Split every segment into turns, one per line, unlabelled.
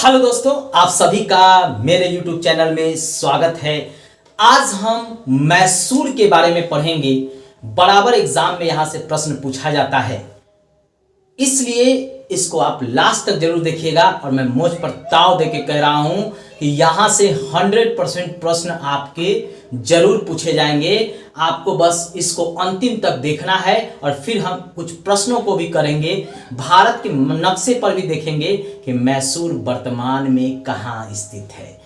Hello दोस्तों, आप सभी का मेरे YouTube चैनल में स्वागत है। आज हम मैसूर के बारे में पढ़ेंगे। बराबर एग्जाम में यहां से प्रश्न पूछा जाता है, इसलिए इसको आप लास्ट तक जरूर देखिएगा। और मैं मुझ पर ताव देके कह रहा हूं कि यहां से 100% प्रश्न आपके जरूर पूछे जाएंगे। आपको बस इसको अंतिम तक देखना है और फिर हम कुछ प्रश्नों को भी करेंगे। भारत के नक्शे पर भी देखेंगे कि मैसूर वर्तमान में कहां स्थित है।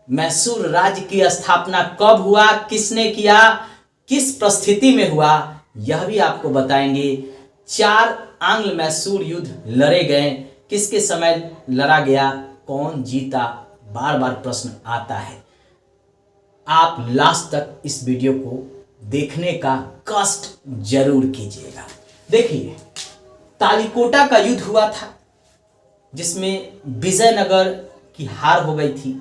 मैसूर राज्य की स्थापना कब हुआ, किसने किया, किस परिस्थिति में हुआ, यह भी आपको बताएंगे। 4 आंग्ल मैसूर युद्ध लड़े गए, किसके समय लड़ा गया, कौन जीता, बार बार प्रश्न आता है। आप लास्ट तक इस वीडियो को देखने का कष्ट जरूर कीजिएगा। देखिए, तालीकोटा का युद्ध हुआ था जिसमें विजयनगर की हार हो गई थी।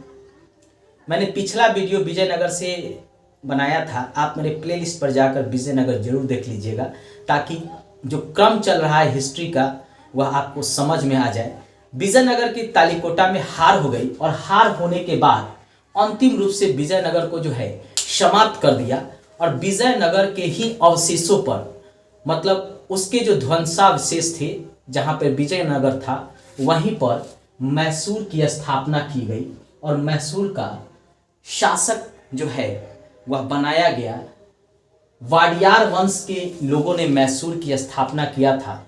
मैंने पिछला वीडियो विजयनगर से बनाया था, आप मेरे प्लेलिस्ट पर जाकर विजयनगर जरूर देख लीजिएगा, ताकि जो क्रम चल रहा है हिस्ट्री का वह आपको समझ में आ जाए। विजयनगर की तालीकोटा में हार हो गई और हार होने के बाद अंतिम रूप से विजयनगर को जो है समाप्त कर दिया। और विजयनगर के ही अवशेषों पर, मतलब उसके जो ध्वंसावशेष थे जहाँ पर विजयनगर था, वहीं पर मैसूर की स्थापना की गई और मैसूर का शासक जो है वह बनाया गया। वाडियार वंश के लोगों ने मैसूर की स्थापना किया था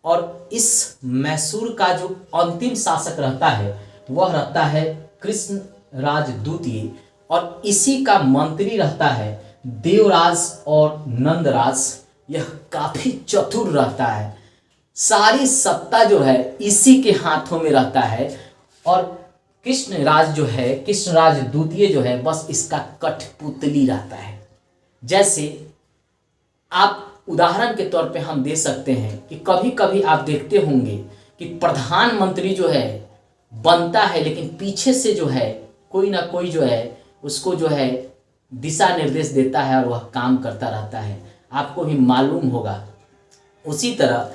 और इस मैसूर का जो अंतिम शासक रहता है वह रहता है कृष्णराज द्वितीय, और इसी का मंत्री रहता है देवराज और नंदराज। यह काफी चतुर रहता है, सारी सत्ता जो है इसी के हाथों में रहता है। और कृष्णराज द्वितीय जो है बस इसका कठपुतली रहता है। जैसे आप उदाहरण के तौर पे हम दे सकते हैं कि कभी कभी आप देखते होंगे कि प्रधानमंत्री जो है बनता है, लेकिन पीछे से जो है कोई ना कोई जो है उसको जो है दिशा निर्देश देता है और वह काम करता रहता है, आपको भी मालूम होगा। उसी तरह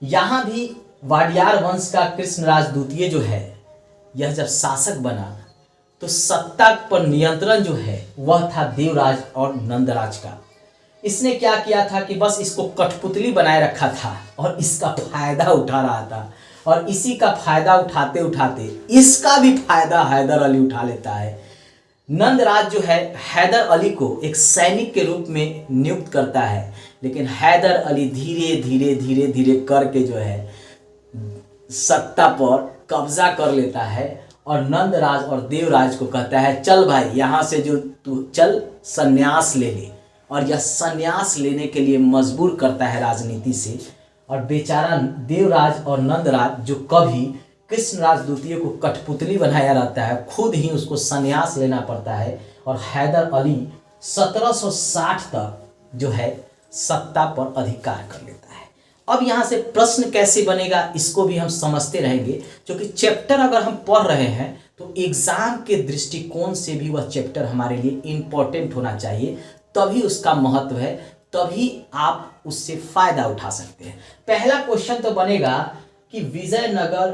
यहाँ भी वाडियार वंश का कृष्णराज द्वितीय जो है, यह जब शासक बना तो सत्ता पर नियंत्रण जो है वह था देवराज और नंदराज का। इसने क्या किया था कि बस इसको कठपुतली बनाए रखा था और इसका फायदा उठा रहा था, और इसी का फायदा उठाते उठाते इसका भी फायदा हैदर अली उठा लेता है। नंदराज जो है हैदर अली को एक सैनिक के रूप में नियुक्त करता है, लेकिन हैदर अली धीरे धीरे धीरे धीरे करके जो है सत्ता पर कब्जा कर लेता है और नंदराज और देवराज को कहता है, चल भाई यहाँ से जो तू चल, संन्यास ले ले। और यह संन्यास लेने के लिए मजबूर करता है राजनीति से। और बेचारा देवराज और नंदराज जो कभी कृष्णराज द्वितीय को कठपुतली बनाया रहता है, खुद ही उसको संन्यास लेना पड़ता है। और हैदर अली 1760 तक जो है सत्ता पर अधिकार कर लेता है। अब यहाँ से प्रश्न कैसे बनेगा इसको भी हम समझते रहेंगे, क्योंकि चैप्टर अगर हम पढ़ रहे हैं तो एग्जाम के दृष्टिकोण से भी वह चैप्टर हमारे लिए इम्पोर्टेंट होना चाहिए, तभी उसका महत्व है, तभी आप उससे फायदा उठा सकते हैं। पहला क्वेश्चन तो बनेगा कि विजयनगर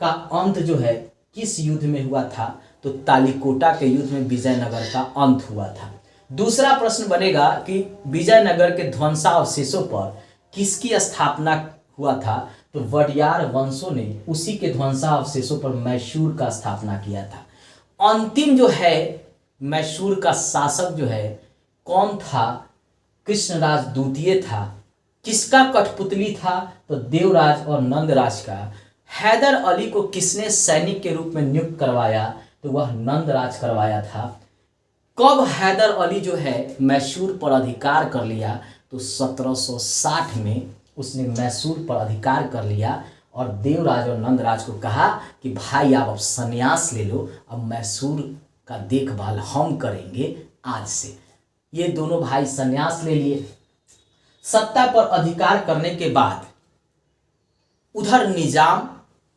का अंत जो है किस युद्ध में हुआ था, तो तालीकोटा के युद्ध में विजयनगर का अंत हुआ था। दूसरा प्रश्न बनेगा कि विजयनगर के ध्वंसावशेषों पर किसकी स्थापना हुआ था, तो वाडियार वंशों ने उसी के ध्वंसावशेषों पर मैसूर का स्थापना किया था। अंतिम जो है मैसूर का शासक जो है कौन था, कृष्णराज द्वितीय था। किसका कठपुतली था, तो देवराज और नंदराज का। हैदर अली को किसने सैनिक के रूप में नियुक्त करवाया, तो वह नंदराज करवाया था। कब हैदर अली जो है मैसूर पर अधिकार कर लिया, तो 1760 में उसने मैसूर पर अधिकार कर लिया और देवराज और नंदराज को कहा कि भाई आप अब संन्यास ले लो, अब मैसूर का देखभाल हम करेंगे आज से। ये दोनों भाई संन्यास ले लिए। सत्ता पर अधिकार करने के बाद उधर निजाम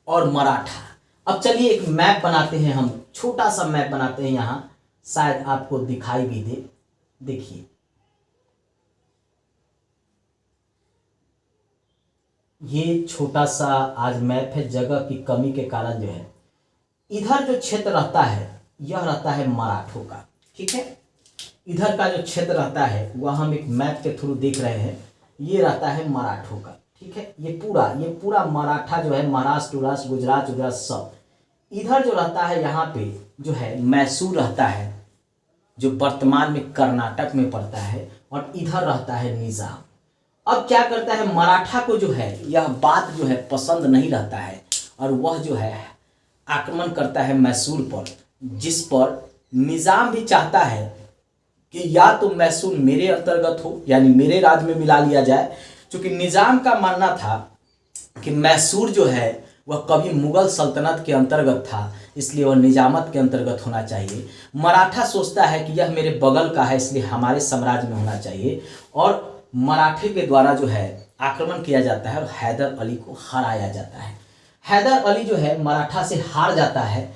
और मराठा। अब चलिए एक मैप बनाते हैं, हम छोटा सा मैप बनाते हैं, यहाँ शायद आपको दिखाई भी दे। देखिए, ये छोटा सा आज मैप है, जगह की कमी के कारण जो है इधर जो क्षेत्र रहता है यह रहता है मराठों का, ठीक है। इधर का जो क्षेत्र रहता है वह हम एक मैप के थ्रू देख रहे हैं, ये रहता है मराठों का, ठीक है। ये पूरा मराठा जो है, महाराष्ट्र उराष्ट्र गुजरात उजरात सब। इधर जो रहता है यहाँ पे जो है मैसूर रहता है, जो वर्तमान में कर्नाटक में पड़ता है, और इधर रहता है निजाम। अब क्या करता है, मराठा को जो है यह बात जो है पसंद नहीं रहता है, और वह जो है आक्रमण करता है मैसूर पर, जिस पर निजाम भी चाहता है कि या तो मैसूर मेरे अंतर्गत हो, यानी मेरे राज्य में मिला लिया जाए, क्योंकि निजाम का मानना था कि मैसूर जो है वह कभी मुगल सल्तनत के अंतर्गत था, इसलिए वह निजामत के अंतर्गत होना चाहिए। मराठा सोचता है कि यह मेरे बगल का है, इसलिए हमारे साम्राज्य में होना चाहिए, और मराठे के द्वारा जो है आक्रमण किया जाता है और हैदर अली को हराया जाता है। हैदर अली जो है मराठा से हार जाता है,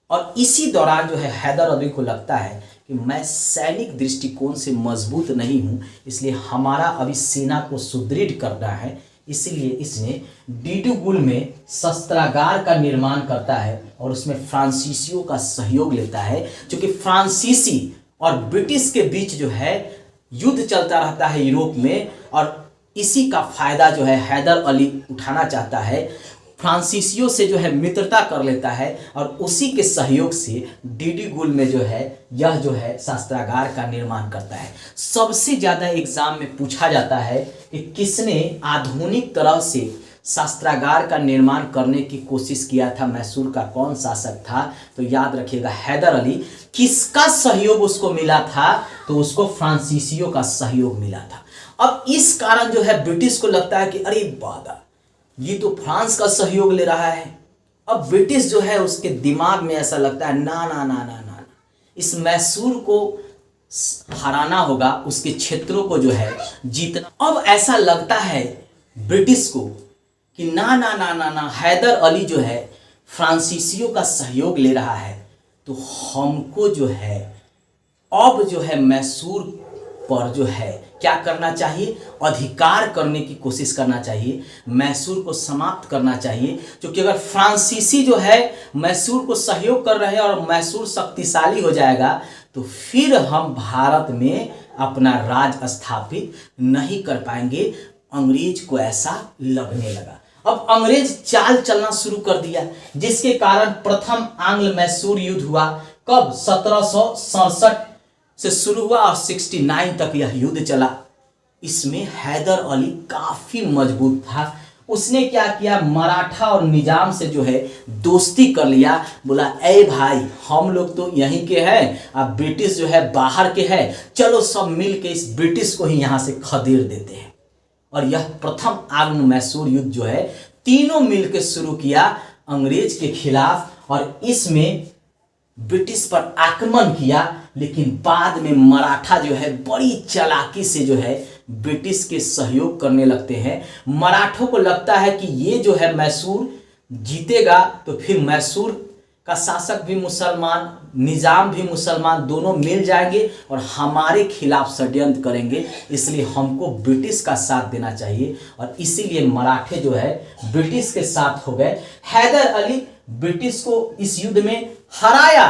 और इसी दौरान जो है हैदर अली को लगता है कि मैं सैनिक दृष्टिकोण से मजबूत नहीं हूँ, इसलिए हमारा अभी सेना को सुदृढ़ करना है। इसलिए इसने डिडुगुल में शस्त्रागार का निर्माण करता है, और उसमें फ्रांसीसियों का सहयोग लेता है, क्योंकि फ्रांसीसी और ब्रिटिश के बीच जो है युद्ध चलता रहता है यूरोप में, और इसी का फायदा जो है हैदर अली उठाना चाहता है। फ्रांसीसियों से जो है मित्रता कर लेता है, और उसी के सहयोग से डिडुगुल में जो है यह जो है शस्त्रागार का निर्माण करता है। सबसे ज़्यादा एग्जाम में पूछा जाता है कि किसने आधुनिक तरह से शस्त्रागार का निर्माण करने की कोशिश किया था, मैसूर का कौन शासक था, तो याद रखिएगा हैदर अली। किसका सहयोग उसको मिला था, तो उसको फ्रांसीसियों का सहयोग मिला था। अब इस कारण जो है ब्रिटिश को लगता है कि अरे बाबा, ये तो फ्रांस का सहयोग ले रहा है। अब ब्रिटिश जो है उसके दिमाग में ऐसा लगता है ना ना ना ना ना, इस मैसूर को हराना होगा, उसके क्षेत्रों को जो है जीतना। अब ऐसा लगता है ब्रिटिश को कि ना ना ना ना ना, हैदर अली जो है फ्रांसीसियों का सहयोग ले रहा है, तो हमको जो है अब जो है मैसूर पर जो है क्या करना चाहिए, अधिकार करने की कोशिश करना चाहिए, मैसूर को समाप्त करना चाहिए। क्योंकि अगर फ्रांसीसी जो है मैसूर को सहयोग कर रहे हैं और मैसूर शक्तिशाली हो जाएगा, तो फिर हम भारत में अपना राज स्थापित नहीं कर पाएंगे। अंग्रेज को ऐसा लगने लगा। अब अंग्रेज चाल चलना शुरू कर दिया, जिसके कारण प्रथम आंग्ल मैसूर युद्ध हुआ। कब? 1767 से शुरू हुआ और 69 तक यह युद्ध चला। इसमें हैदर अली काफी मजबूत था। उसने क्या किया, मराठा और निजाम से जो है दोस्ती कर लिया। बोला ए भाई, हम लोग तो यहीं के हैं, अब ब्रिटिश जो है बाहर के हैं, चलो सब मिल के इस ब्रिटिश को ही यहाँ से खदेड़ देते हैं। और यह प्रथम आंग्ल मैसूर युद्ध जो है तीनों मिलकर शुरू किया अंग्रेज के खिलाफ, और इसमें ब्रिटिश पर आक्रमण किया। लेकिन बाद में मराठा जो है बड़ी चालाकी से जो है ब्रिटिश के सहयोग करने लगते हैं। मराठों को लगता है कि ये जो है मैसूर जीतेगा तो फिर मैसूर का शासक भी मुसलमान, निजाम भी मुसलमान, दोनों मिल जाएंगे और हमारे खिलाफ षड्यंत्र करेंगे, इसलिए हमको ब्रिटिश का साथ देना चाहिए। और इसीलिए मराठे जो है ब्रिटिश के साथ हो गए। हैदर अली ब्रिटिश को इस युद्ध में हराया।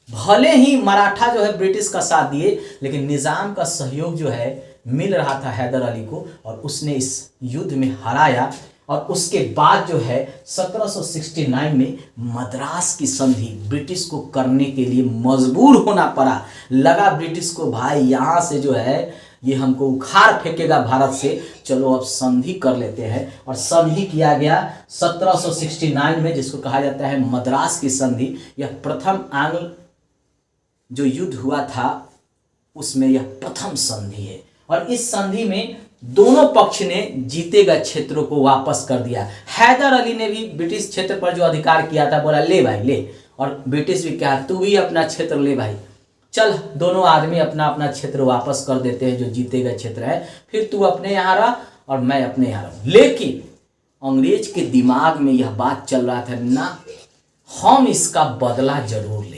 भले ही मराठा जो है ब्रिटिश का साथ दिए, लेकिन निजाम का सहयोग जो है मिल रहा था हैदर अली को, और उसने इस युद्ध में हराया। और उसके बाद जो है 1769 में मद्रास की संधि ब्रिटिश को करने के लिए मजबूर होना पड़ा। लगा ब्रिटिश को भाई यहाँ से जो है ये हमको उखाड़ फेंकेगा भारत से, चलो अब संधि कर लेते हैं। और संधि किया गया 1769 में, जिसको कहा जाता है मद्रास की संधि। यह प्रथम आंग्ल जो युद्ध हुआ था उसमें यह प्रथम संधि है। और इस संधि में दोनों पक्ष ने जीते गए क्षेत्रों को वापस कर दिया। हैदर अली ने भी ब्रिटिश क्षेत्र पर जो अधिकार किया था बोला ले भाई ले, और ब्रिटिश भी कहा तू भी अपना क्षेत्र ले भाई, चल दोनों आदमी अपना अपना क्षेत्र वापस कर देते हैं जो जीते गए क्षेत्र है, फिर तू अपने यहाँ रह और मैं अपने यहाँ रहूँ। लेकिन अंग्रेज के दिमाग में यह बात चल रहा था ना, हम इसका बदला जरूर लेंगे।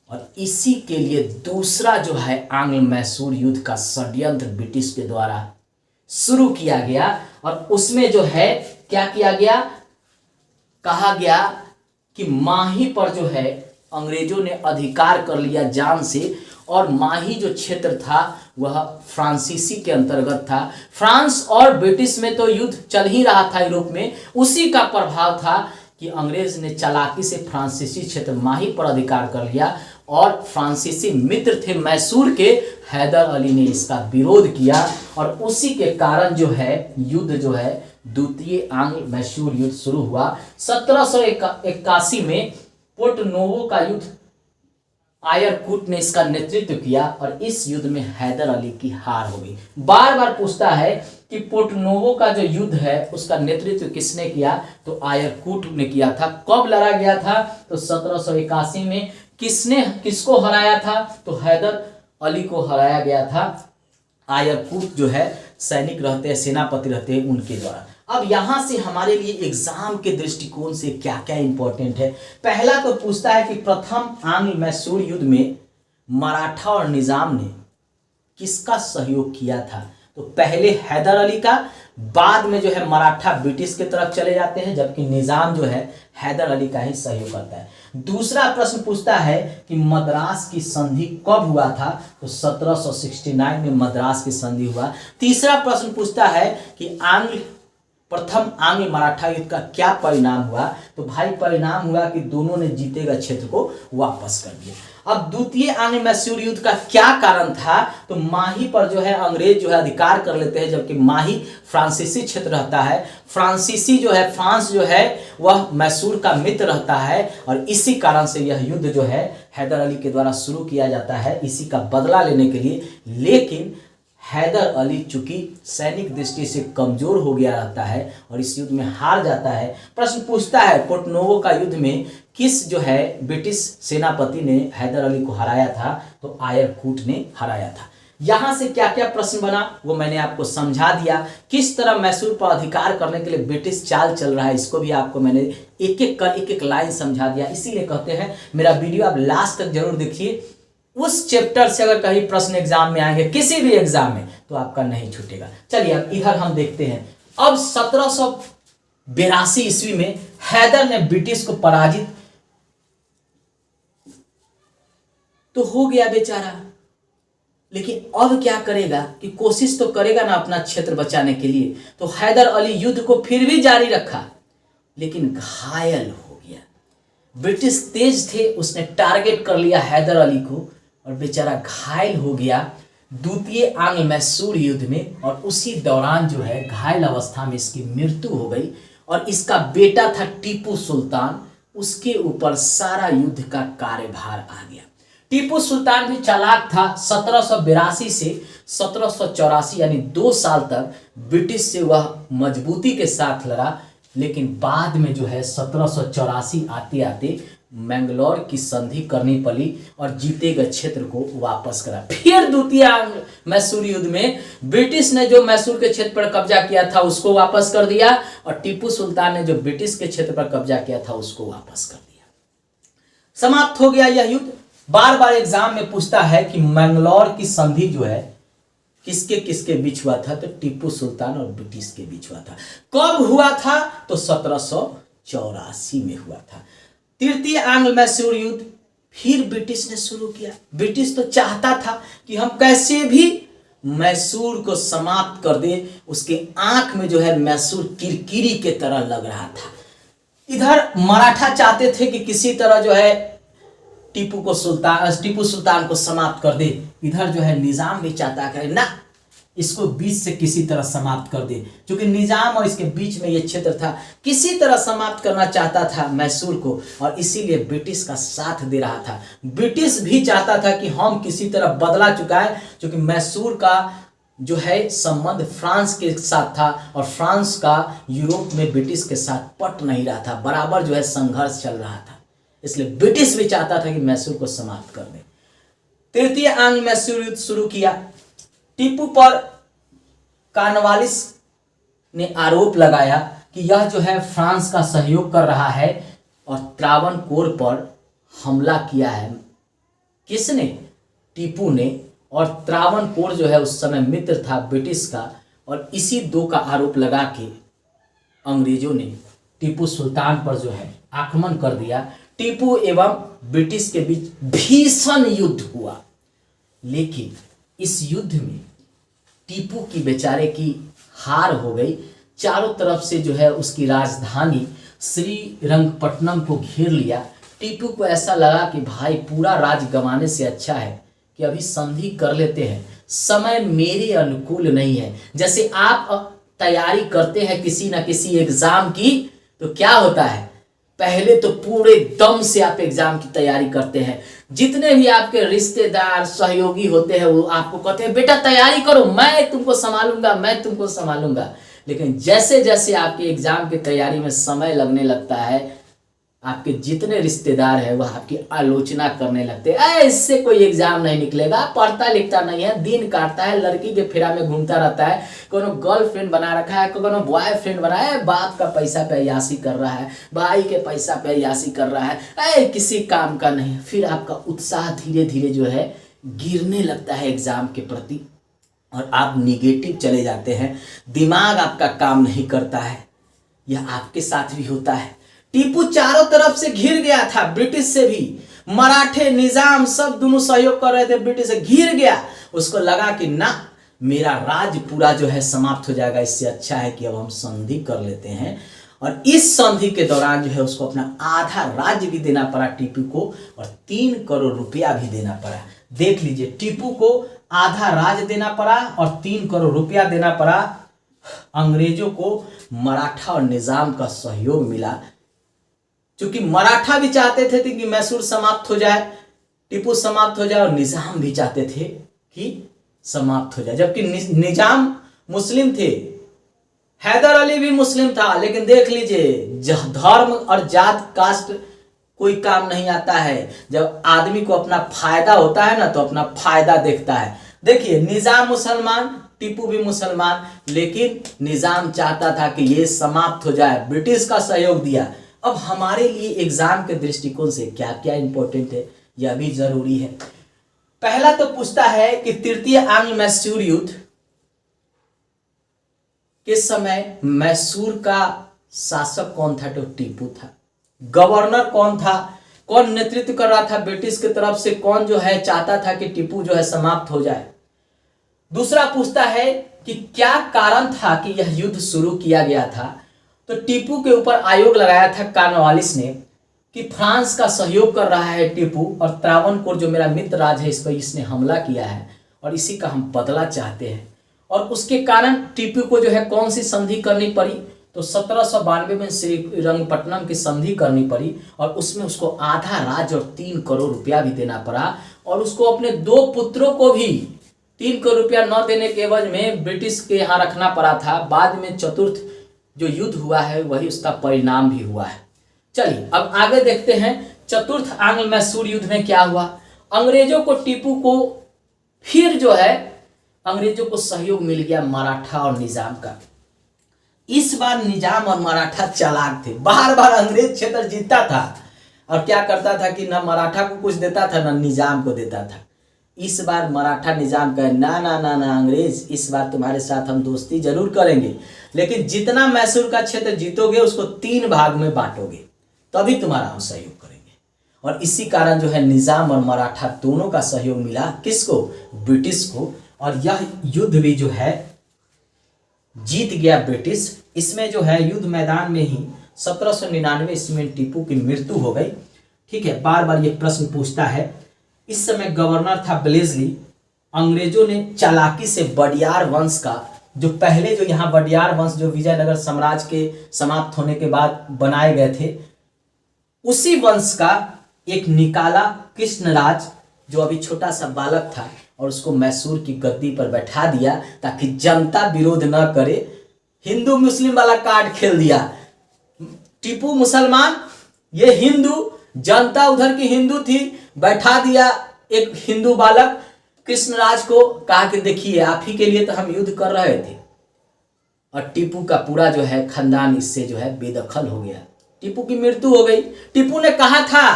और इसी के लिए दूसरा जो है आंग्ल मैसूर युद्ध का षड्यंत्र ब्रिटिश के द्वारा शुरू किया गया। और उसमें जो है क्या किया गया, कहा गया कि माही पर जो है अंग्रेजों ने अधिकार कर लिया जान से, और माही जो क्षेत्र था वह फ्रांसीसी के अंतर्गत था। फ्रांस और ब्रिटिश में तो युद्ध चल ही रहा था यूरोप में, उसी का प्रभाव था कि अंग्रेज ने चालाकी से फ्रांसीसी क्षेत्र माही पर अधिकार कर लिया, और फ्रांसीसी मित्र थे मैसूर के, हैदर अली ने इसका विरोध किया, और उसी के कारण जो है युद्ध जो है द्वितीय आंग्ल मैसूर युद्ध शुरू हुआ। 1781 में पोर्ट नोवो का युद्ध आयरकूट ने इसका नेतृत्व किया, और इस युद्ध में हैदर अली की हार हो गई। बार बार पूछता है कि पोर्ट नोवो का जो युद्ध है उसका नेतृत्व किसने किया, तो आयरकूट ने किया था। कब लड़ा गया था, तो 1781 में। किसको हराया था, तो हैदर अली को हराया गया था। आयरकूट जो है सैनिक रहते हैं, सेनापति रहते हैं, उनके द्वारा। अब यहां से हमारे लिए एग्जाम के दृष्टिकोण से क्या क्या इंपॉर्टेंट है। पहला तो पूछता है कि प्रथम आंग्ल मैसूर युद्ध में मराठा और निजाम ने किसका सहयोग किया था, तो पहले हैदर अली का, बाद में जो है मराठा ब्रिटिश की तरफ चले जाते हैं, जबकि निजाम जो है हैदर अली का ही सहयोग करता है। दूसरा प्रश्न पूछता है कि मद्रास की संधि कब हुआ था, तो 1769 में मद्रास की संधि हुआ। तीसरा प्रश्न पूछता है कि प्रथम आंग्ल मराठा युद्ध का क्या परिणाम हुआ, तो भाई परिणाम हुआ कि दोनों ने जीते गए क्षेत्र को वापस कर दिया। अब द्वितीय आंग्ल मैसूर युद्ध का क्या कारण था, तो माही पर जो है अंग्रेज जो है अधिकार कर लेते हैं, जबकि माही फ्रांसीसी क्षेत्र रहता है। फ्रांसीसी जो है, फ्रांस जो है वह मैसूर का मित्र रहता है, और इसी कारण से यह युद्ध जो है हैदर अली के द्वारा शुरू किया जाता है, इसी का बदला लेने के लिए। लेकिन हैदर अली चूंकि सैनिक दृष्टि से कमजोर हो गया रहता है और इस युद्ध में हार जाता है। प्रश्न पूछता है पोर्ट नोवो का युद्ध में किस जो है ब्रिटिश सेनापति ने हैदर अली को हराया था, तो आयरकूट ने हराया था। यहां से क्या क्या प्रश्न बना वो मैंने आपको समझा दिया। किस तरह मैसूर पर अधिकार करने के लिए ब्रिटिश चाल चल रहा है, इसको भी आपको मैंने एक एक लाइन समझा दिया। इसीलिए कहते हैं मेरा वीडियो आप लास्ट तक जरूर देखिए। उस चैप्टर से अगर कहीं प्रश्न एग्जाम में आएंगे, किसी भी एग्जाम में, तो आपका नहीं छूटेगा। चलिए अब इधर हम देखते हैं। अब 1782 ईस्वी में हैदर ने ब्रिटिश को पराजित तो हो गया बेचारा, लेकिन अब क्या करेगा कि कोशिश तो करेगा ना अपना क्षेत्र बचाने के लिए। तो हैदर अली युद्ध को फिर भी जारी रखा, लेकिन घायल हो गया। ब्रिटिश तेज थे, उसने टारगेट कर लिया हैदर अली को और बेचारा घायल हो गया द्वितीय आंग्ल मैसूर युद्ध में। और उसी दौरान जो है घायल अवस्था में इसकी मृत्यु हो गई, और इसका बेटा था टीपू सुल्तान, उसके ऊपर सारा युद्ध का कार्यभार आ गया। टीपू सुल्तान भी चालाक था। 1782 से 1784 यानी 2 साल तक ब्रिटिश से वह मजबूती के साथ लड़ा, लेकिन बाद में जो है 1784 आते आते मैंगलोर की संधि करनी पड़ी और जीते गए क्षेत्र को वापस करा। फिर द्वितीय मैसूर युद्ध में ब्रिटिश ने जो मैसूर के क्षेत्र पर कब्जा किया था उसको वापस कर दिया, और टीपू सुल्तान ने जो ब्रिटिश के क्षेत्र पर कब्जा किया था उसको वापस कर दिया। समाप्त हो गया यह युद्ध। बार बार एग्जाम में पूछता है कि मैंगलोर की संधि जो है किसके किसके बीच हुआ था, तो टीपू सुल्तान और ब्रिटिश के बीच हुआ था। कब हुआ था, तो 1784 में हुआ था। तृतीय आंग्ल मैसूर युद्ध फिर ब्रिटिश ने शुरू किया। ब्रिटिश तो चाहता था कि हम कैसे भी मैसूर को समाप्त कर दे। उसके आंख में जो है मैसूर किरकिरी के तरह लग रहा था। इधर मराठा चाहते थे कि किसी तरह जो है टीपू सुल्तान को समाप्त कर दे। इधर जो है निजाम भी चाहता है ना इसको बीच से किसी तरह समाप्त कर दे, क्योंकि निजाम और इसके बीच में ये क्षेत्र था, किसी तरह समाप्त करना चाहता था मैसूर को, और इसीलिए ब्रिटिश का साथ दे रहा था। ब्रिटिश भी चाहता था कि हम किसी तरह बदला चुकाएं, क्योंकि मैसूर का जो है संबंध फ्रांस के साथ था, और फ्रांस का यूरोप में ब्रिटिश के साथ पट नहीं रहा था, बराबर जो है संघर्ष चल रहा था। इसलिए ब्रिटिश भी चाहता था कि मैसूर को समाप्त कर दे। तृतीय आंग्ल मैसूर युद्ध शुरू किया। टीपू पर कॉर्नवालिस ने आरोप लगाया कि यह जो है फ्रांस का सहयोग कर रहा है और त्रावणकोर पर हमला किया है। किसने? टीपू ने। और त्रावणकोर जो है उस समय मित्र था ब्रिटिश का, और इसी दो का आरोप लगा के अंग्रेजों ने टीपू सुल्तान पर जो है आक्रमण कर दिया। टीपू एवं ब्रिटिश के बीच भीषण युद्ध हुआ, लेकिन इस युद्ध में टीपू की बेचारे की हार हो गई। चारों तरफ से जो है उसकी राजधानी श्रीरंगपट्टनम को घेर लिया। टीपू को ऐसा लगा कि भाई पूरा राज गंवाने से अच्छा है कि अभी संधि कर लेते हैं, समय मेरे अनुकूल नहीं है। जैसे आप तैयारी करते हैं किसी न किसी एग्जाम की, तो क्या होता है, पहले तो पूरे दम से आप एग्जाम की तैयारी करते हैं। जितने भी आपके रिश्तेदार सहयोगी होते हैं वो आपको कहते हैं बेटा तैयारी करो, मैं तुमको संभालूंगा, मैं तुमको संभालूंगा। लेकिन जैसे जैसे आपके एग्जाम की तैयारी में समय लगने लगता है, आपके जितने रिश्तेदार हैं वह आपकी आलोचना करने लगते हैं, इससे कोई एग्जाम नहीं निकलेगा, पढ़ता लिखता नहीं है, दिन काटता है, लड़की के फेरा में घूमता रहता है, कोनो गर्लफ्रेंड बना रखा है, कोनो बॉयफ्रेंड बना है, बाप का पैसा पे अय्याशी कर रहा है, भाई के पैसा पे अय्याशी कर रहा है, किसी काम का नहीं। फिर आपका उत्साह धीरे धीरे जो है गिरने लगता है एग्जाम के प्रति और आप निगेटिव चले जाते हैं, दिमाग आपका काम नहीं करता है। यह आपके साथ भी होता है। टीपू चारों तरफ से घिर गया था, ब्रिटिश से भी, मराठे निजाम सब दोनों सहयोग कर रहे थे, ब्रिटिश से घिर गया। उसको लगा कि ना मेरा राज पूरा जो है समाप्त हो जाएगा, इससे अच्छा है कि अब हम संधि कर लेते हैं। और इस संधि के दौरान जो है उसको अपना आधा राज्य भी देना पड़ा टीपू को और 3 करोड़ रुपया भी देना पड़ा। देख लीजिए, टीपू को आधा राज्य देना पड़ा और 3 करोड़ रुपया देना पड़ा। अंग्रेजों को मराठा और निजाम का सहयोग मिला, क्योंकि मराठा भी चाहते थे कि मैसूर समाप्त हो जाए, टीपू समाप्त हो जाए, और निजाम भी चाहते थे कि समाप्त हो जाए। जबकि निजाम मुस्लिम थे, हैदर अली भी मुस्लिम था, लेकिन देख लीजिए धर्म और जात कास्ट कोई काम नहीं आता है। जब आदमी को अपना फायदा होता है ना तो अपना फायदा देखता है। देखिए, निजाम मुसलमान, टीपू भी मुसलमान, लेकिन निजाम चाहता था कि ये समाप्त हो जाए, ब्रिटिश का सहयोग दिया। अब हमारे लिए एग्जाम के दृष्टिकोण से क्या क्या इंपॉर्टेंट है, यह भी जरूरी है। पहला तो पूछता है कि तृतीय आंग्ल मैसूर युद्ध के समय मैसूर का शासक कौन था? तो टीपू था। गवर्नर कौन था? कौन नेतृत्व कर रहा था ब्रिटिश की तरफ से? कौन जो है चाहता था कि टीपू जो है समाप्त हो जाए? दूसरा पूछता है कि क्या कारण था कि यह युद्ध शुरू किया गया था? तो टीपू के ऊपर आयोग लगाया था कॉर्नवालिस ने कि फ्रांस का सहयोग कर रहा है टीपू, और त्रावणकोर जो मेरा मित्र राज है इस पर इसने हमला किया है और इसी का हम बदला चाहते हैं। और उसके कारण टीपू को जो है कौन सी संधि करनी पड़ी? तो 1792 में श्रीरंगपट्टनम की संधि करनी पड़ी और उसमें उसको आधा राज्य और 3 करोड़ रुपया भी देना पड़ा। और उसको अपने 2 पुत्रों को भी 3 करोड़ रुपया न देने के एवज में ब्रिटिश के यहाँ रखना पड़ा था। बाद में चतुर्थ जो युद्ध हुआ है वही उसका परिणाम भी हुआ है। चलिए अब आगे देखते हैं चतुर्थ आंग्ल मैसूर युद्ध में क्या हुआ। अंग्रेजों को टीपू को फिर जो है अंग्रेजों को सहयोग मिल गया मराठा और निजाम का। इस बार निजाम और मराठा चालाक थे, बार बार अंग्रेज क्षेत्र जीतता था और क्या करता था कि न मराठा को कुछ देता था न निजाम को देता था। इस बार मराठा निजाम कहे ना ना ना ना अंग्रेज, इस बार तुम्हारे साथ हम दोस्ती जरूर करेंगे, लेकिन जितना मैसूर का क्षेत्र जीतोगे उसको 3 भाग में बांटोगे, तभी तुम्हारा हम सहयोग करेंगे। और इसी कारण जो है निजाम और मराठा दोनों का सहयोग मिला किसको? ब्रिटिश को। और यह युद्ध भी जो है जीत गया ब्रिटिश। इसमें जो है युद्ध मैदान में ही 1799 ईस्वी में टीपू की मृत्यु हो गई। ठीक है, बार बार ये प्रश्न पूछता है। इस समय गवर्नर था ब्लेजली। अंग्रेजों ने चालाकी से वडियार वंश का जो पहले जो यहाँ वडियार वंश जो विजयनगर साम्राज्य के समाप्त होने के बाद बनाए गए थे, उसी वंश का एक निकाला कृष्णराज जो अभी छोटा सा बालक था और उसको मैसूर की गद्दी पर बैठा दिया ताकि जनता विरोध न करे। हिंदू मुस्लिम वाला कार्ड खेल दिया। टीपू मुसलमान, ये हिंदू, जनता उधर की हिंदू थी, बैठा दिया एक हिंदू बालक कृष्णराज को, कहा कि देखिए आप ही के लिए तो हम युद्ध कर रहे थे। और टीपू का पूरा जो है खानदान इससे जो है बेदखल हो गया। टीपू की मृत्यु हो गई। टीपू ने कहा था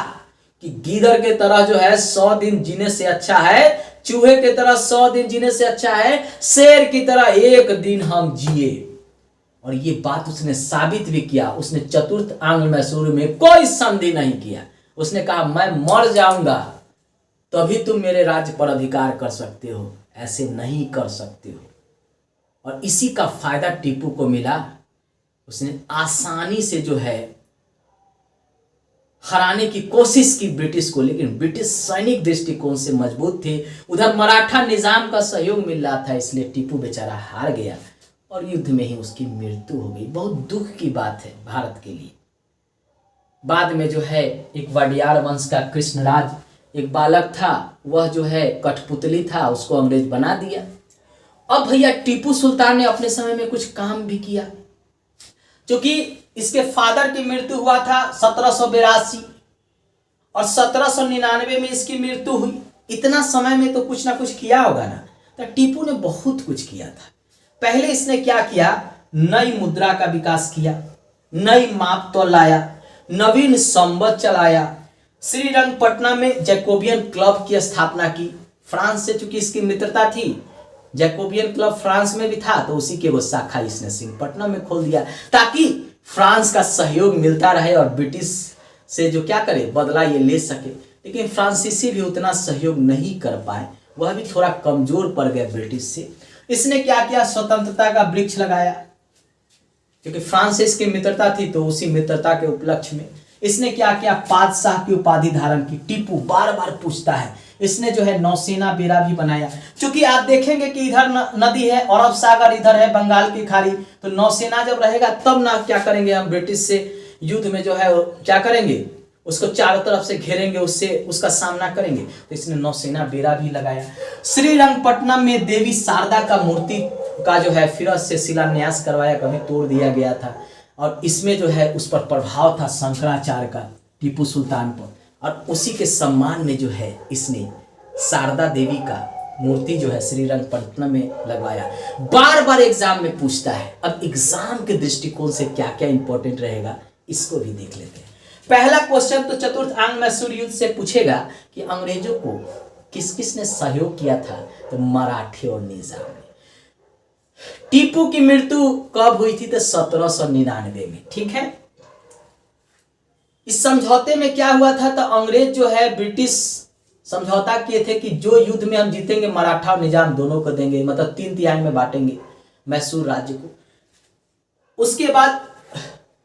कि गीदड़ के तरह जो है 100 दिन जीने से अच्छा है, चूहे के तरह 100 दिन जीने से अच्छा है शेर की तरह 1 दिन हम जिए। और ये बात उसने साबित भी किया। उसने चतुर्थ आंग्ल मैसूर में कोई संधि नहीं किया। उसने कहा मैं मर जाऊंगा तभी तुम मेरे राज्य पर अधिकार कर सकते हो, ऐसे नहीं कर सकते हो। और इसी का फायदा टीपू को मिला। उसने आसानी से जो है हराने की कोशिश की ब्रिटिश को, लेकिन ब्रिटिश सैनिक दृष्टिकोण से मजबूत थे। उधर मराठा निजाम का सहयोग मिल रहा था, इसलिए टीपू बेचारा हार गया और युद्ध में ही उसकी मृत्यु हो गई। बहुत दुख की बात है भारत के लिए। बाद में जो है एक वाडियार वंश का कृष्णराज एक बालक था, वह जो है कठपुतली था, उसको अंग्रेज बना दिया। अब भैया टीपू सुल्तान ने अपने समय में कुछ काम भी किया, क्योंकि इसके फादर की मृत्यु हुआ था 1782 और 1799 में इसकी मृत्यु हुई। इतना समय में तो कुछ ना कुछ किया होगा ना। तो टीपू ने बहुत कुछ किया था। पहले इसने क्या किया, नई मुद्रा का विकास किया, नई माप तौल लाया, नवीन संवत चलाया, श्रीरंगपट्टनम में जैकोबियन क्लब की स्थापना की। फ्रांस से चूंकि इसकी मित्रता थी, जैकोबियन क्लब फ्रांस में भी था, तो उसी के वो शाखा इसने श्रीरंगपट्टनम में खोल दिया, ताकि फ्रांस का सहयोग मिलता रहे और ब्रिटिश से जो क्या करे बदला ये ले सके। लेकिन फ्रांसीसी भी उतना सहयोग नहीं कर पाए, वह भी थोड़ा कमजोर पड़ गए ब्रिटिश से। इसने क्या किया, स्वतंत्रता का वृक्ष लगाया, क्योंकि फ्रांस से इसकी मित्रता थी, तो उसी मित्रता के उपलक्ष्य में इसने क्या किया, बादशाह की उपाधि धारण की। टीपू बार बार पूछता है। इसने जो है नौसेना बेड़ा भी बनाया, क्योंकि आप देखेंगे कि इधर नदी है, अरब सागर इधर है, बंगाल की खाड़ी, तो नौसेना जब रहेगा तब ना क्या करेंगे हम ब्रिटिश से युद्ध में जो है क्या करेंगे, उसको चारों तरफ से घेरेंगे, उससे उसका सामना करेंगे। तो इसने नौसेना बेड़ा भी लगाया। श्रीरंगपट्टनम में देवी शारदा का मूर्ति का जो है फिर से शिलान्यास करवाया, कभी तोड़ दिया गया था, और इसमें जो है उस पर प्रभाव था शंकराचार्य का टीपू सुल्तान पर, और उसी के सम्मान में जो है इसने शारदा देवी का मूर्ति जो है श्रीरंगपट्टनम में लगवाया। बार बार एग्जाम में पूछता है। अब एग्जाम के दृष्टिकोण से क्या क्या इंपॉर्टेंट रहेगा इसको भी देख लेते हैं। पहला क्वेश्चन तो चतुर्थ आंग्ल मैसूर युद्ध से पूछेगा कि अंग्रेजों को किस किस ने सहयोग किया था, तो मराठे और निजाम ने। टीपू की मृत्यु कब हुई थी, तो 1799 में, ठीक है। इस समझौते में क्या हुआ था, तो अंग्रेज जो है ब्रिटिश समझौता किए थे कि जो युद्ध में हम जीतेंगे मराठा और निजाम दोनों को देंगे, मतलब 3/3 में बांटेंगे मैसूर राज्य को। उसके बाद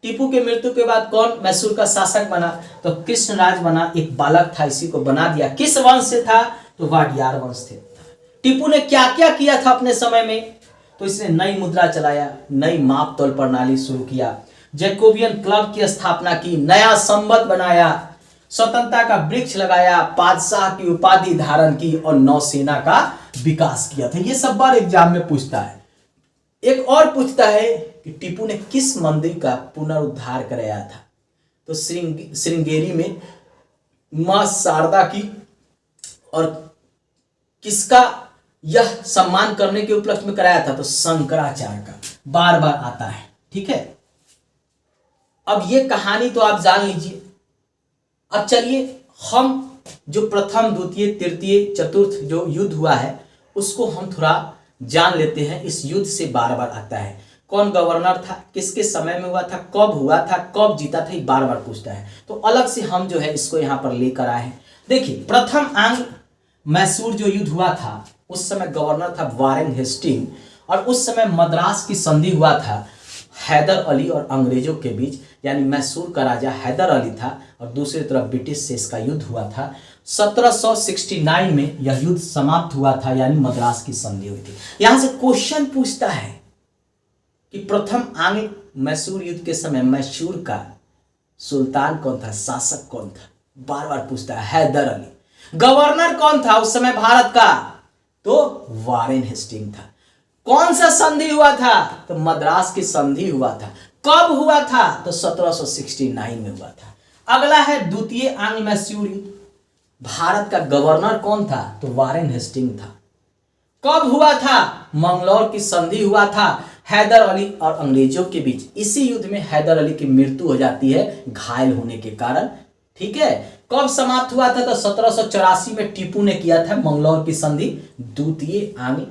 टीपू के मृत्यु के बाद कौन मैसूर का शासक बना, तो कृष्णराज बना। एक बालक था, इसी को बना दिया। किस वंश से था, तो वाडियार वंश से। टीपू ने क्या क्या किया था अपने समय में, तो इसने नई मुद्रा चलाया, नई माप तौल प्रणाली शुरू किया, जैकोबियन क्लब की स्थापना की, नया संवत बनाया, स्वतंत्रता का वृक्ष लगाया, बादशाह की उपाधि धारण की और नौसेना का विकास किया था। ये सब बार एग्जाम में पूछता है। एक और पूछता है कि टीपू ने किस मंदिर का पुनरुद्धार कराया था, तो श्रृंगेरी में मां शारदा की, और किसका यह सम्मान करने के उपलक्ष्य में कराया था, तो शंकराचार्य का। बार बार आता है, ठीक है। अब ये कहानी तो आप जान लीजिए। अब चलिए हम जो प्रथम द्वितीय तृतीय चतुर्थ जो युद्ध हुआ है उसको हम थोड़ा जान लेते हैं। इस युद्ध से बार बार आता है, कौन गवर्नर था, किसके समय में हुआ था, कब हुआ था, कब जीता था, बार बार पूछता है। तो अलग से हम जो है इसको यहाँ पर लेकर आए हैं। देखिए प्रथम आंग्ल मैसूर जो युद्ध हुआ था, उस समय गवर्नर था वारेन हेस्टिंग, और उस समय मद्रास की संधि हुआ था हैदर अली और अंग्रेजों के बीच, यानी मैसूर का राजा हैदर अली था और दूसरी तरफ ब्रिटिश से इसका युद्ध हुआ था। 1769 में यह युद्ध समाप्त हुआ था, यानी मद्रास की संधि हुई थी। यहां से क्वेश्चन पूछता है कि प्रथम आंग्ल मैसूर युद्ध के समय मैसूर का सुल्तान कौन था, शासक कौन था, बार बार पूछता है। हैदर अली। गवर्नर कौन था उस समय भारत का, तो वारेन हेस्टिंग था। कौन सा संधि हुआ था, तो मद्रास की संधि हुआ था। कब हुआ था, तो 1769 में हुआ था। अगला है द्वितीय आंग्ल मैसूर युद्ध। भारत का गवर्नर कौन था, तो वारेन हेस्टिंग था। कब हुआ था, मंगलौर की संधि हुआ था हैदर अली और अंग्रेजों के बीच। इसी युद्ध में हैदर अली की मृत्यु हो जाती है घायल होने के कारण, ठीक है। कब समाप्त हुआ था, तो 1784 में टीपू ने किया था मंगलौर की संधि। द्वितीय आंग्ल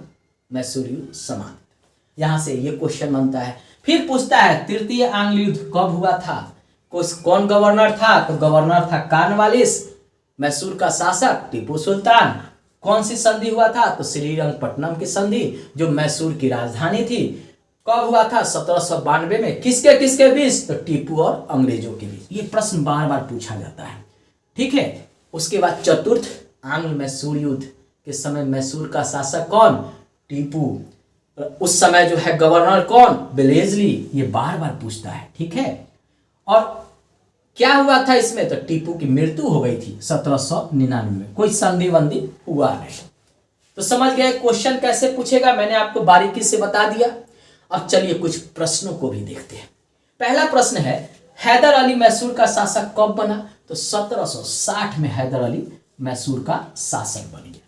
मैसूर युद्ध समाप्त। यहां से ये क्वेश्चन बनता है। फिर पूछता है तृतीय आंग्ल युद्ध कब हुआ था, कौन गवर्नर था, तो गवर्नर था कॉर्नवालिस। मैसूर का शासक टीपू सुल्तान। कौन सी संधि हुआ था, तो श्रीरंगपट्टनम की संधि जो मैसूर की राजधानी थी। कब हुआ था, 1792 में। किसके किसके बीच, तो टीपू और अंग्रेजों के बीच। ये प्रश्न बार बार पूछा जाता है, ठीक है। उसके बाद चतुर्थ आंग्ल मैसूर युद्ध के समय मैसूर का शासक कौन, टीपू। उस समय जो है गवर्नर कौन, वेलेस्ली। ये बार बार पूछता है, ठीक है। और क्या हुआ था इसमें, तो टीपू की मृत्यु हो गई थी 1799 में। कोई संधि वंधि हुआ नहीं। तो समझ गए क्वेश्चन कैसे पूछेगा, मैंने आपको बारीकी से बता दिया। अब चलिए कुछ प्रश्नों को भी देखते हैं। पहला प्रश्न है हैदर अली मैसूर का शासक कब बना, तो 1760 में हैदर अली मैसूर का शासक बन गया।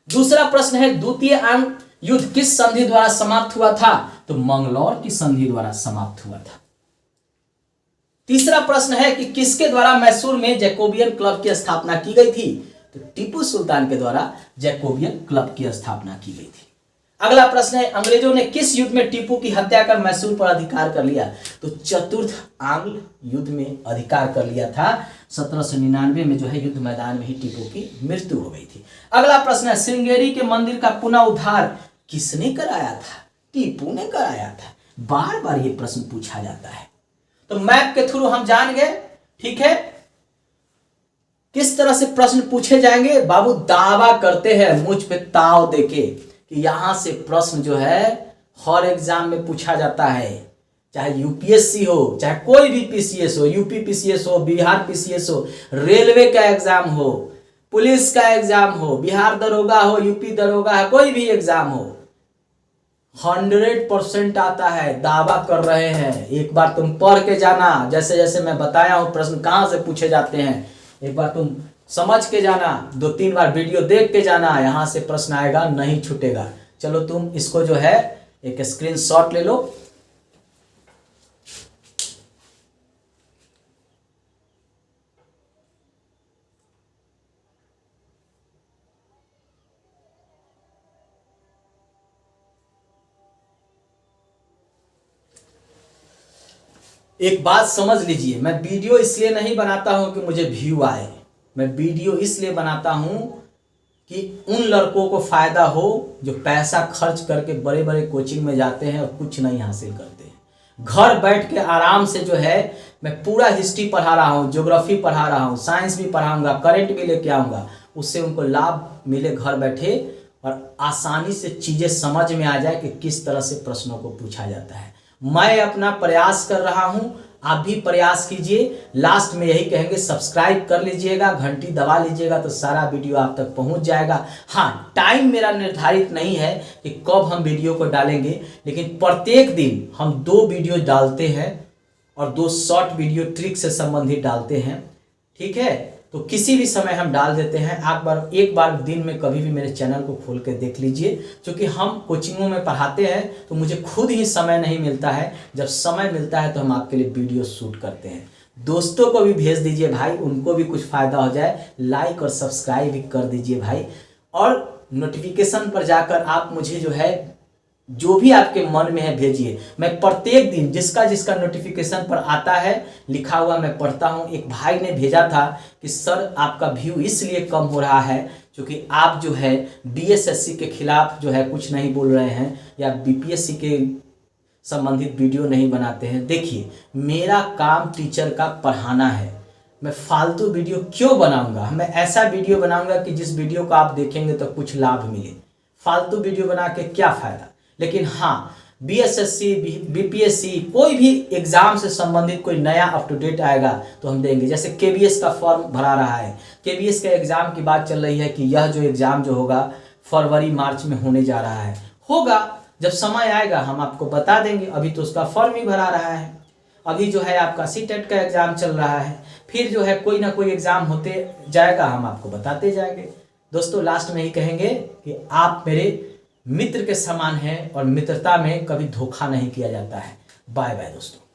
दूसरा प्रश्न है द्वितीय आंग्ल युद्ध किस संधि द्वारा समाप्त हुआ था, तो मंगलौर की संधि द्वारा समाप्त हुआ था। तीसरा प्रश्न है कि किसके द्वारा मैसूर में जैकोबियन क्लब की स्थापना की गई थी, तो टीपू सुल्तान के द्वारा जैकोबियन क्लब की स्थापना की गई थी। अगला प्रश्न है अंग्रेजों ने किस युद्ध में टीपू की हत्या कर मैसूर पर अधिकार कर लिया, तो चतुर्थ आंग्ल युद्ध में अधिकार कर लिया था। 1799 में जो है युद्ध मैदान में ही टीपू की मृत्यु हो गई थी। अगला प्रश्न है श्रृंगेरी के मंदिर का पुनः उद्धार किसने कराया था, टीपू ने कराया था। बार बार ये प्रश्न पूछा जाता है। तो मैप के थ्रू हम जान गए, ठीक है, किस तरह से प्रश्न पूछे जाएंगे। बाबू दावा करते हैं मुझ पे ताव देके कि यहां से प्रश्न जो है हर एग्जाम में पूछा जाता है, चाहे यूपीएससी हो, चाहे कोई भी पीसीएस हो, यूपी पीसीएस हो, बिहार पीसीएस हो, रेलवे का एग्जाम हो, पुलिस का एग्जाम हो, बिहार दरोगा हो, यूपी दरोगा है, कोई भी एग्जाम हो, 100% आता है। दावा कर रहे हैं। एक बार तुम पढ़ के जाना, जैसे जैसे मैं बताया हूं प्रश्न कहां से पूछे जाते हैं, एक बार तुम समझ के जाना, 2-3 बार वीडियो देख के जाना, यहां से प्रश्न आएगा, नहीं छूटेगा। चलो तुम इसको जो है एक स्क्रीनशॉट ले लो। एक बात समझ लीजिए, मैं वीडियो इसलिए नहीं बनाता हूं कि मुझे व्यू आए, मैं वीडियो इसलिए बनाता हूं कि उन लड़कों को फायदा हो जो पैसा खर्च करके बड़े बड़े कोचिंग में जाते हैं और कुछ नहीं हासिल करते हैं। घर बैठ के आराम से जो है मैं पूरा हिस्ट्री पढ़ा रहा हूँ, ज्योग्राफी पढ़ा रहा हूँ, साइंस भी पढ़ाऊंगा, करंट भी लेके आऊँगा, उससे उनको लाभ मिले घर बैठे और आसानी से चीज़ें समझ में आ जाए कि किस तरह से प्रश्नों को पूछा जाता है। मैं अपना प्रयास कर रहा हूं, आप भी प्रयास कीजिए। लास्ट में यही कहेंगे सब्सक्राइब कर लीजिएगा, घंटी दबा लीजिएगा तो सारा वीडियो आप तक पहुंच जाएगा। हाँ, टाइम मेरा निर्धारित नहीं है कि कब हम वीडियो को डालेंगे, लेकिन प्रत्येक दिन हम 2 वीडियो डालते हैं और 2 शॉर्ट वीडियो ट्रिक से संबंधित डालते हैं, ठीक है। तो किसी भी समय हम डाल देते हैं। आप एक बार दिन में कभी भी मेरे चैनल को खोल के देख लीजिए, क्योंकि हम कोचिंगों में पढ़ाते हैं तो मुझे खुद ही समय नहीं मिलता है। जब समय मिलता है तो हम आपके लिए वीडियो शूट करते हैं। दोस्तों को भी भेज दीजिए भाई, उनको भी कुछ फ़ायदा हो जाए। लाइक और सब्सक्राइब भी कर दीजिए भाई, और नोटिफिकेशन पर जाकर आप मुझे जो है जो भी आपके मन में है भेजिए। मैं प्रत्येक दिन जिसका जिसका नोटिफिकेशन पर आता है लिखा हुआ मैं पढ़ता हूं। एक भाई ने भेजा था कि सर आपका व्यू इसलिए कम हो रहा है क्योंकि आप जो है बीएसएससी के खिलाफ जो है कुछ नहीं बोल रहे हैं या बीपीएससी के संबंधित वीडियो नहीं बनाते हैं। देखिए, मेरा काम टीचर का पढ़ाना है, मैं फालतू वीडियो क्यों बनाऊंगा। मैं ऐसा वीडियो बनाऊंगा कि जिस वीडियो को आप देखेंगे तो कुछ लाभ मिले। फालतू वीडियो बना के क्या फ़ायदा। लेकिन हाँ, बीएसएससी, बीपीएससी, कोई भी एग्जाम से संबंधित कोई नया अप टू डेट आएगा तो हम देंगे। जैसे केबीएस का फॉर्म भरा रहा है, केबीएस के एग्जाम की बात चल रही है कि यह जो एग्जाम जो होगा फरवरी मार्च में होने जा रहा है। होगा, जब समय आएगा हम आपको बता देंगे। अभी तो उसका फॉर्म ही भरा रहा है। अभी जो है आपका सीटेट का एग्जाम चल रहा है, फिर जो है कोई ना कोई एग्जाम होते जाएगा, हम आपको बताते जाएंगे। दोस्तों, लास्ट में ही कहेंगे कि आप मेरे मित्र के समान हैं और मित्रता में कभी धोखा नहीं किया जाता है। बाय बाय दोस्तों।